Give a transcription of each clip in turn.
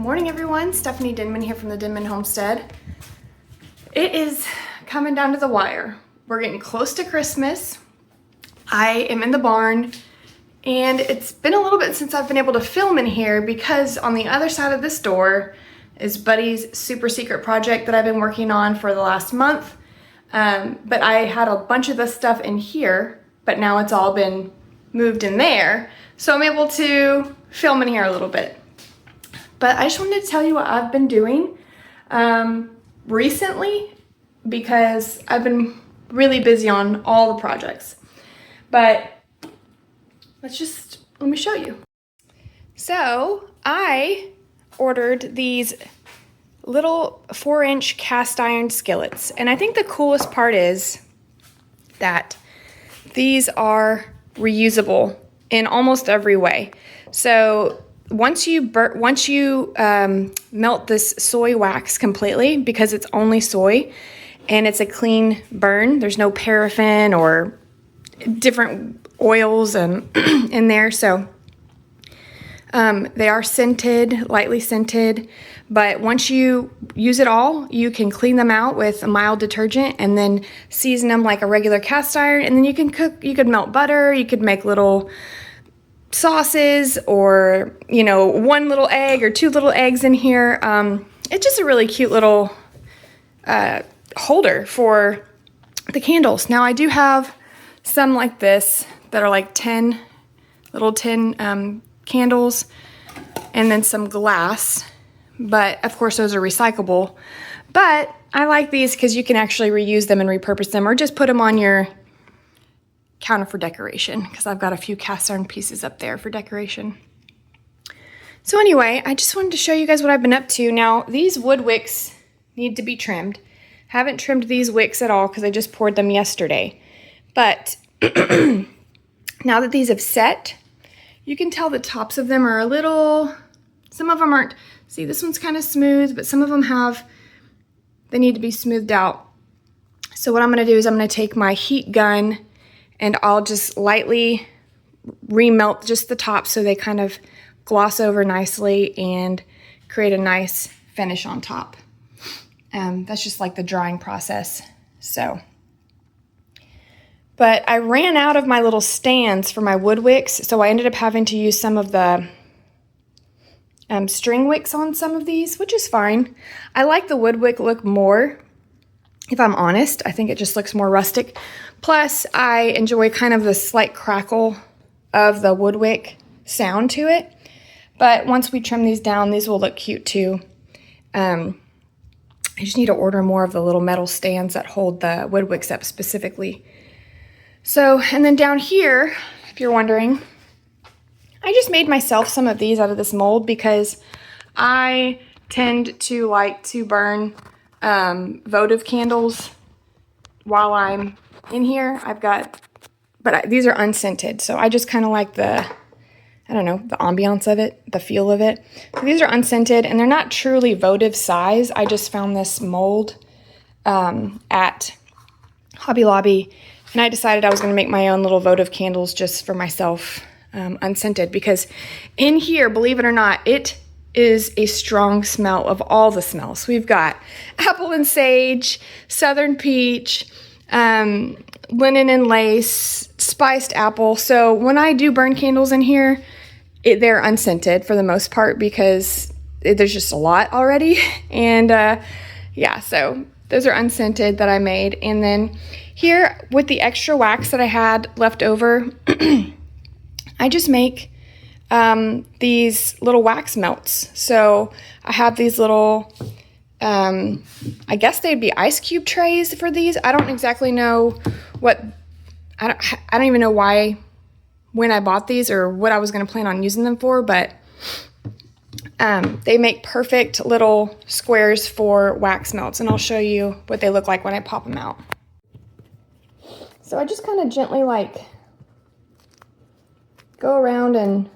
morning, everyone. Stephanie Denman here from the Denman Homestead. It is coming down to the wire. We're getting close to Christmas. I am in the barn, and it's been a little bit since I've been able to film in here because on the other side of this door is Buddy's super secret project that I've been working on for the last month. But I had a bunch of this stuff in here, but now it's all been moved in there. So I'm able to film in here a little bit. But I just wanted to tell you what I've been doing recently because I've been really busy on all the projects. But let me show you. So I ordered these little 4-inch cast iron skillets. And I think the coolest part is that these are reusable in almost every way. So once you melt this soy wax completely, because it's only soy and it's a clean burn, there's no paraffin or different oils in there. So they are scented, lightly scented, but once you use it all, you can clean them out with a mild detergent and then season them like a regular cast iron, and then you can cook, you could melt butter, you could make little sauces, or one little egg or 2 little eggs in here. It's just a really cute little holder for the candles. Now I do have some like this that are like 10 little tin candles, and then some glass, but of course those are recyclable. But I like these because you can actually reuse them and repurpose them, or just put them on your counter for decoration, because I've got a few cast iron pieces up there for decoration. So anyway, I just wanted to show you guys what I've been up to. Now these wood wicks need to be trimmed. Haven't trimmed these wicks at all because I just poured them yesterday. But now that these have set, you can tell the tops of them are a little, some of them aren't, see this one's kind of smooth, but some of them they need to be smoothed out. So what I'm gonna do is I'm gonna take my heat gun and I'll just lightly remelt just the top so they kind of gloss over nicely and create a nice finish on top. That's just like the drying process. But I ran out of my little stands for my wood wicks, so I ended up having to use some of the string wicks on some of these, which is fine. I like the wood wick look more, if I'm honest. I think it just looks more rustic. Plus, I enjoy kind of the slight crackle of the wood wick sound to it. But once we trim these down, these will look cute too. I just need to order more of the little metal stands that hold the wood wicks up specifically. So, and then down here, if you're wondering, I just made myself some of these out of this mold because I tend to like to burn votive candles while I'm in here. These are unscented, so I just kind of like the ambiance of it, the feel of it. So these are unscented, and they're not truly votive size. I just found this mold at Hobby Lobby, and I decided I was going to make my own little votive candles just for myself, unscented, because in here, believe it or not, it is a strong smell of all the smells. We've got apple and sage, southern peach, linen and lace, spiced apple. So when I do burn candles in here, they're unscented for the most part because there's just a lot already. And yeah, so those are unscented that I made. And then here with the extra wax that I had left over, I just make these little wax melts. So I have these little, I guess they'd be ice cube trays for these. I don't exactly know I don't even know when I bought these or what I was going to plan on using them for, but they make perfect little squares for wax melts, and I'll show you what they look like when I pop them out. So I just kind of gently go around and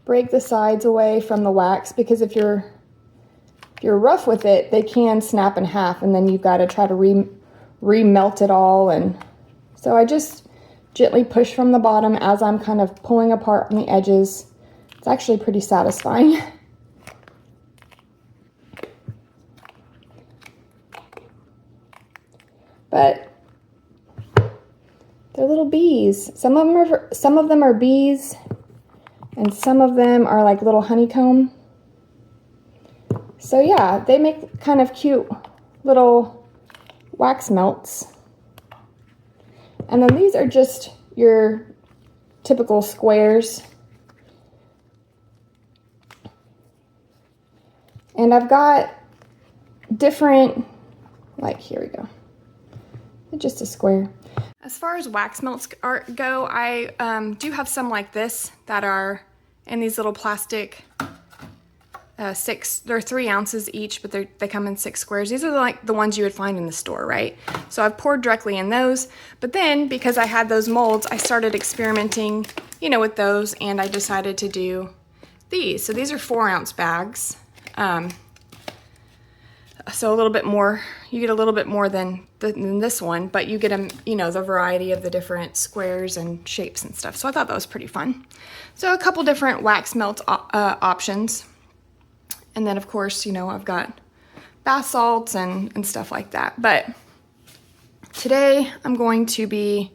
break the sides away from the wax, because if you're rough with it, they can snap in half, and then you've got to try to remelt it all. And so I just gently push from the bottom as I'm kind of pulling apart on the edges. It's actually pretty satisfying. but they're little bees. Some of them are bees, and some of them are like little honeycomb. So yeah, they make kind of cute little wax melts. And then these are just your typical squares. And I've got different, like, here we go. Just a square. As far as wax melts go, I do have some like this that are in these little plastic they're 3 ounces each, but they come in 6 squares. These are like the ones you would find in the store, right? So I've poured directly in those, but then because I had those molds, I started experimenting, you know, with those, and I decided to do these. So these are 4-ounce bags. So a little bit more, you get a little bit more than this one, but you get you know, the variety of the different squares and shapes and stuff. So I thought that was pretty fun. So a couple different wax melt options. And then of course, you know, I've got bath salts and stuff like that. But today I'm going to be,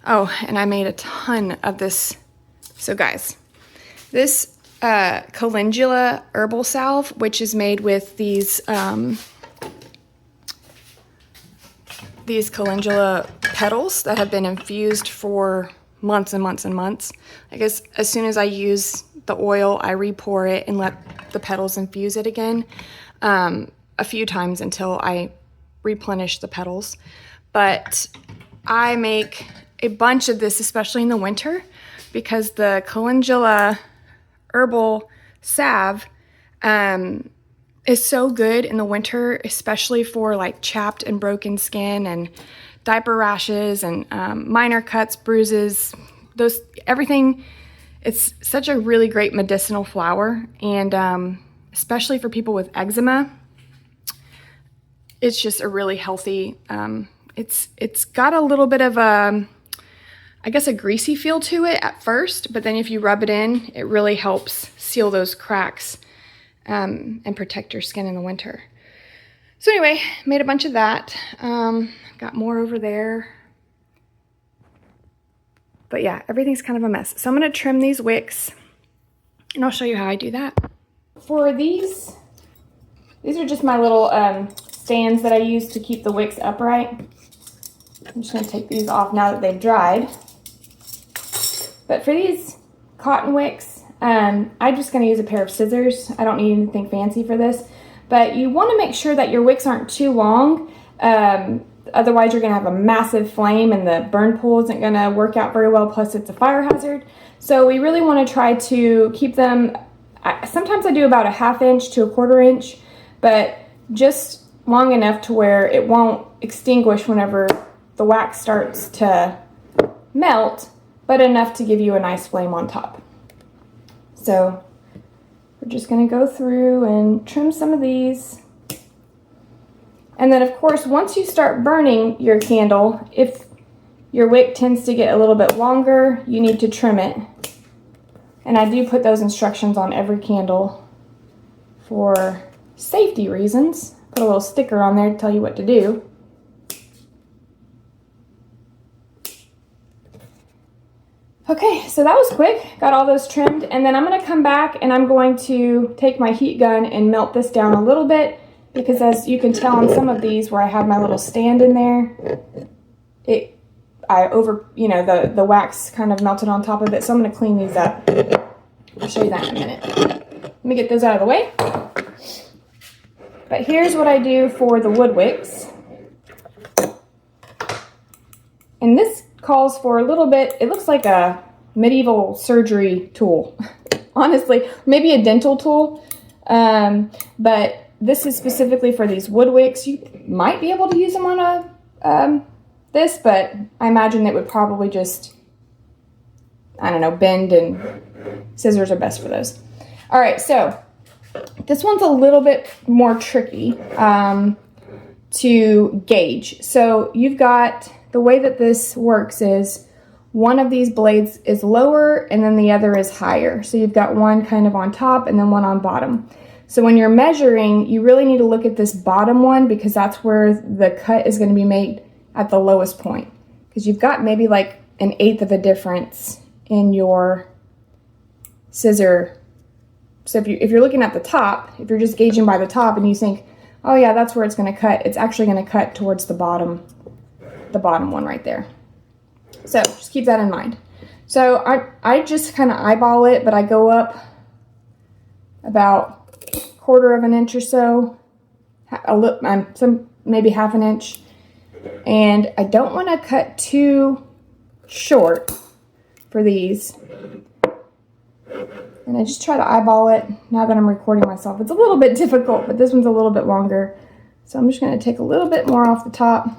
oh, and I made a ton of this. So guys, this Calendula herbal salve, which is made with these Calendula petals that have been infused for months and months and months. I guess as soon as I use the oil, I re-pour it and let the petals infuse it again a few times until I replenish the petals. But I make a bunch of this, especially in the winter, because the Calendula herbal salve is so good in the winter, especially for like chapped and broken skin and diaper rashes and minor cuts, bruises, everything. It's such a really great medicinal flower, and especially for people with eczema, it's just a really healthy, it's got a little bit of I guess a greasy feel to it at first, but then if you rub it in, it really helps seal those cracks and protect your skin in the winter. So anyway, made a bunch of that. Got more over there. But yeah, everything's kind of a mess. So I'm going to trim these wicks, and I'll show you how I do that. For these are just my little stands that I use to keep the wicks upright. I'm just going to take these off now that they've dried. But for these cotton wicks, I'm just going to use a pair of scissors. I don't need anything fancy for this. But you want to make sure that your wicks aren't too long. Otherwise, you're going to have a massive flame, and the burn pull isn't going to work out very well. Plus, it's a fire hazard. So we really want to try to keep them, sometimes I do about a 1/2 inch to a 1/4 inch, but just long enough to where it won't extinguish whenever the wax starts to melt, but enough to give you a nice flame on top. So we're just going to go through and trim some of these. And then of course, once you start burning your candle, if your wick tends to get a little bit longer, you need to trim it. And I do put those instructions on every candle for safety reasons. Put a little sticker on there to tell you what to do. Okay, so that was quick. Got all those trimmed, and then I'm going to come back and I'm going to take my heat gun and melt this down a little bit, because as you can tell on some of these where I have my little stand in there, the wax kind of melted on top of it, so I'm going to clean these up. I'll show you that in a minute. Let me get those out of the way. But here's what I do for the wood wicks. And this calls for a little bit, it looks like a medieval surgery tool. Honestly, maybe a dental tool. But this is specifically for these wood wicks. You might be able to use them on this, but I imagine it would probably just, I don't know, bend, and scissors are best for those. All right, so this one's a little bit more tricky to gauge. So you've got, the way that this works is one of these blades is lower and then the other is higher. So you've got one kind of on top and then one on bottom. So when you're measuring, you really need to look at this bottom one, because that's where the cut is going to be made at the lowest point, because you've got maybe like 1/8 of a difference in your scissor. So if you're looking at the top, if you're just gauging by the top and you think, oh yeah, that's where it's going to cut, it's actually going to cut towards the bottom one right there. So just keep that in mind. So I just kind of eyeball it, but I go up about 1/4 of an inch or so, maybe 1/2 inch. And I don't want to cut too short for these. And I just try to eyeball it now that I'm recording myself. It's a little bit difficult, but this one's a little bit longer. So I'm just going to take a little bit more off the top.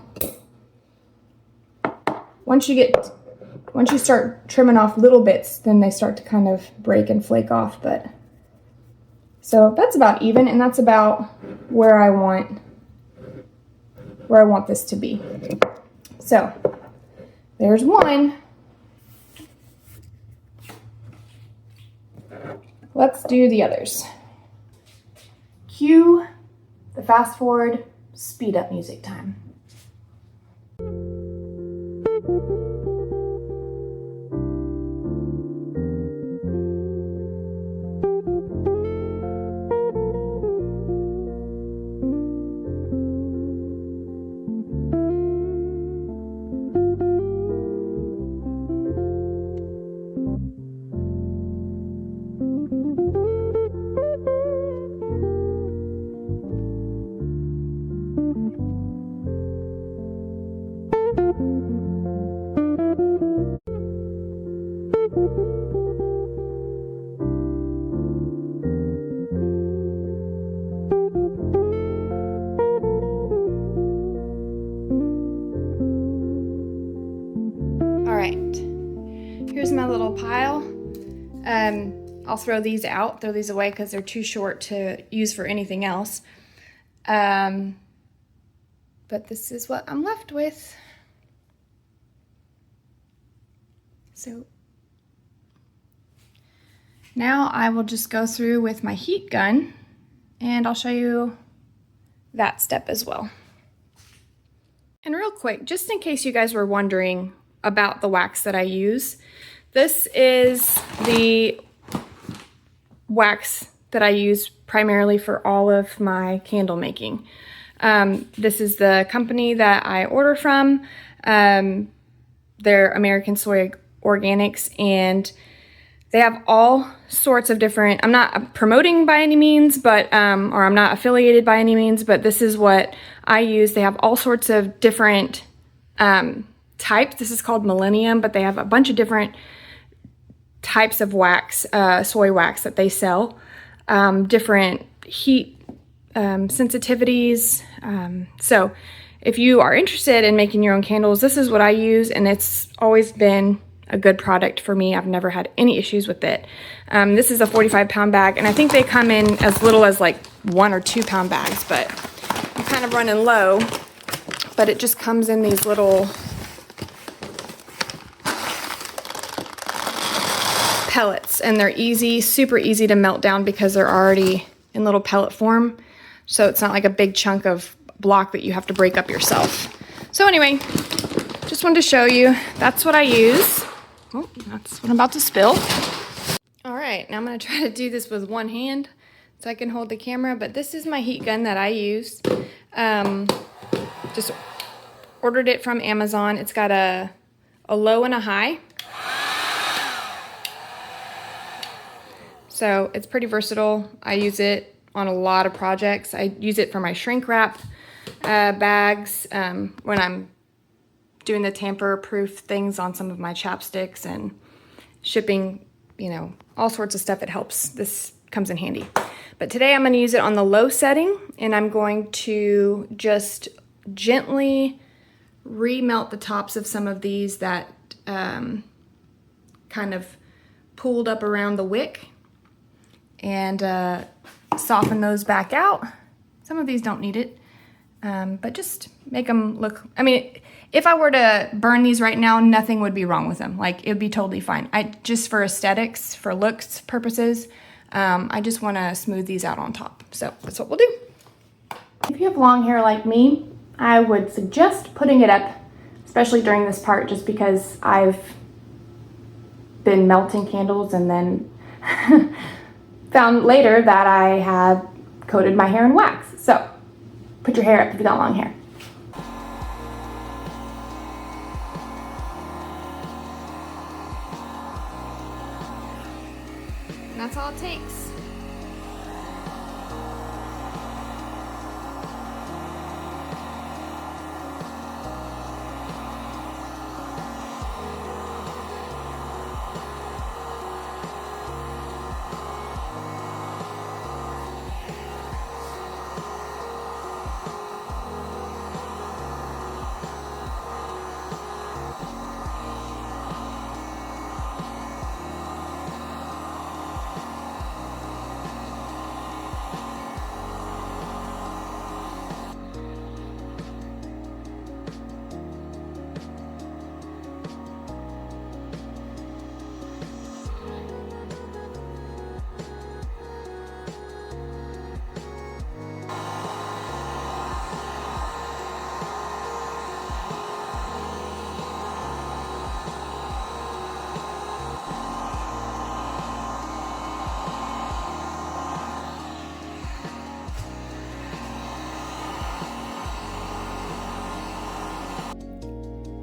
Once you start trimming off little bits, then they start to kind of break and flake off. But so that's about even, and that's about where I want this to be. So there's one. Let's do the others. Cue the fast forward, speed up music time. Here's my little pile. I'll throw these away because they're too short to use for anything else. But this is what I'm left with. So now I will just go through with my heat gun and I'll show you that step as well. And real quick, just in case you guys were wondering about the wax that I use, this is the wax that I use primarily for all of my candle making. This is the company that I order from. They're American Soy Organics, and they have all sorts of different, I'm not promoting by any means, but or I'm not affiliated by any means, but this is what I use. They have all sorts of different types. This is called Millennium, but they have a bunch of different types of wax, soy wax that they sell, different heat sensitivities. So if you are interested in making your own candles, this is what I use, and it's always been a good product for me. I've never had any issues with it. This is a 45-pound bag, and I think they come in as little as like 1 or 2 pound bags, but I'm kind of running low. But it just comes in these little pellets, and they're easy, super easy to melt down because they're already in little pellet form. So it's not like a big chunk of block that you have to break up yourself. So anyway, just wanted to show you, that's what I use. Oh, that's what I'm about to spill. All right, now I'm gonna try to do this with one hand so I can hold the camera, but this is my heat gun that I use. Just ordered it from Amazon. It's got a low and a high. So it's pretty versatile. I use it on a lot of projects. I use it for my shrink wrap bags when I'm doing the tamper-proof things on some of my chapsticks and shipping, you know, all sorts of stuff. It helps. This comes in handy. But today I'm going to use it on the low setting, and I'm going to just gently remelt the tops of some of these that kind of pooled up around the wick, and soften those back out. Some of these don't need it, but just make them look, I mean, if I were to burn these right now, nothing would be wrong with them. Like, it would be totally fine. Just for aesthetics, for looks purposes, I just want to smooth these out on top. So that's what we'll do. If you have long hair like me, I would suggest putting it up especially during this part, just because I've been melting candles and then found later that I had coated my hair in wax. So put your hair up if you got long hair. And that's all it takes.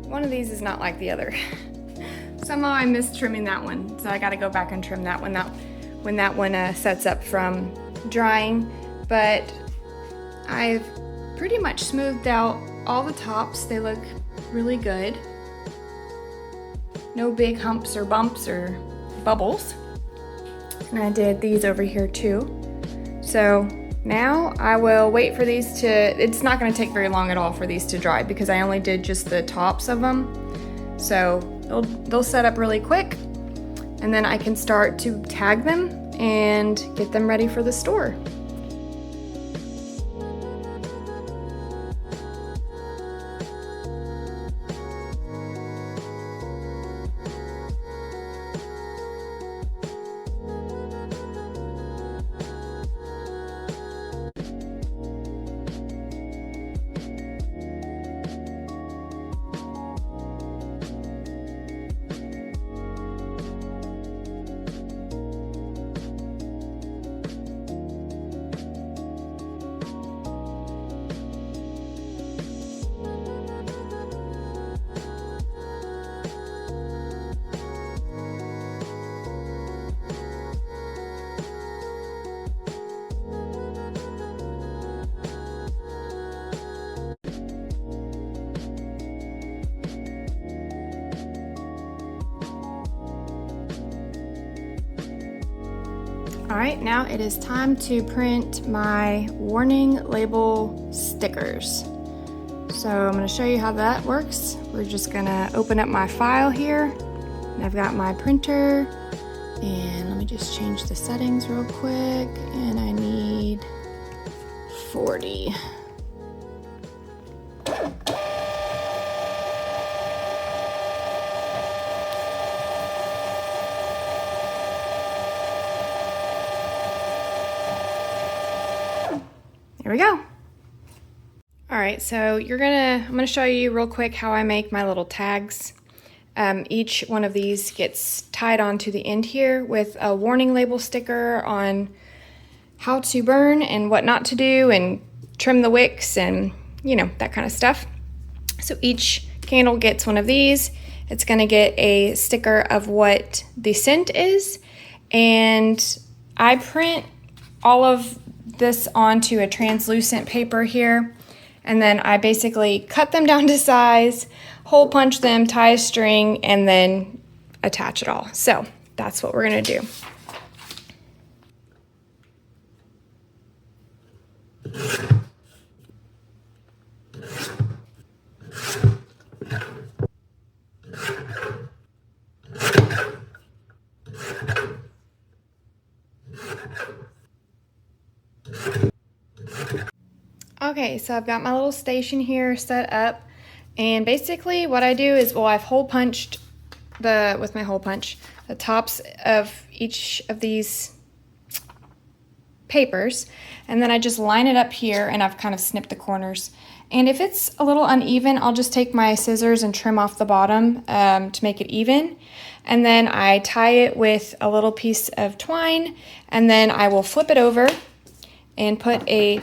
One of these is not like the other. Somehow I missed trimming that one, so I gotta go back and trim that one when that one sets up from drying. But I've pretty much smoothed out all the tops. They look really good. No big humps or bumps or bubbles. And I did these over here too. So now I will wait for these to, it's not gonna take very long at all for these to dry because I only did just the tops of them. So they'll set up really quick, and then I can start to tag them and get them ready for the store. All right, now it is time to print my warning label stickers. So I'm going to show you how that works. We're just going to open up my file here, and I've got my printer, and let me just change the settings real quick, and I need 40. There we go. All right, so I'm gonna show you real quick how I make my little tags. Each one of these gets tied onto the end here with a warning label sticker on how to burn and what not to do and trim the wicks and, you know, that kind of stuff. So each candle gets one of these. It's gonna get a sticker of what the scent is, and I print all of this onto a translucent paper here, and then I basically cut them down to size, hole punch them, tie a string, and then attach it all. So that's what we're gonna do. Okay, so I've got my little station here set up, and basically what I do is, well, I've hole punched with my hole punch the tops of each of these papers, and then I just line it up here, and I've kind of snipped the corners, And if it's a little uneven, I'll just take my scissors and trim off the bottom to make it even. And then I tie it with a little piece of twine, and then I will flip it over and put a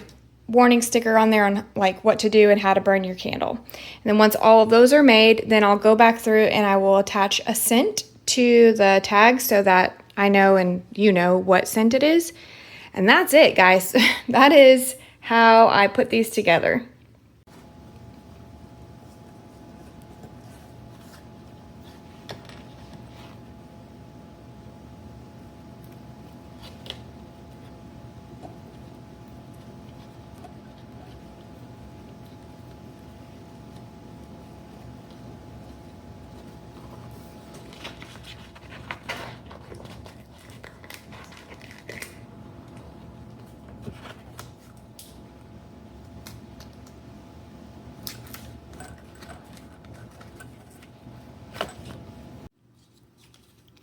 warning sticker on there on like what to do and how to burn your candle. And then once all of those are made, then I'll go back through and I will attach a scent to the tag so that I know and you know what scent it is. And that's it, guys. That is how I put these together.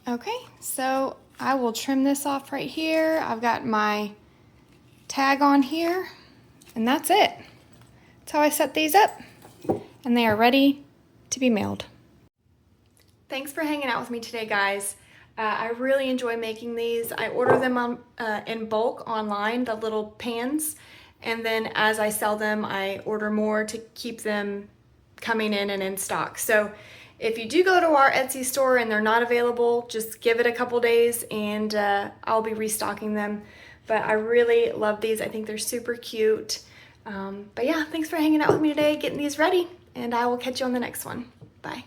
Okay, so I will trim this off right here. I've got my tag on here, and that's it. That's how I set these up, and they are ready to be mailed. Thanks for hanging out with me today, guys. I really enjoy making these. I order them in bulk online, the little pans, and then as I sell them, I order more to keep them coming in and in stock. So if you do go to our Etsy store and they're not available, just give it a couple days and I'll be restocking them. But I really love these. I think they're super cute. But yeah, thanks for hanging out with me today, getting these ready, and I will catch you on the next one. Bye.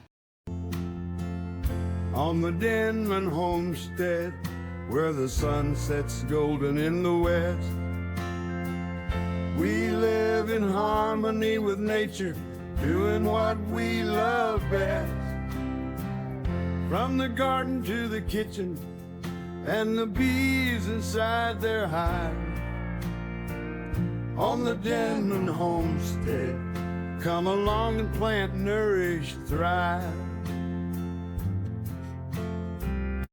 On the Denman homestead, where the sun sets golden in the west, we live in harmony with nature, doing what we love best. From the garden to the kitchen, and the bees inside their hive. On the Denman homestead, come along and plant, nourish, thrive.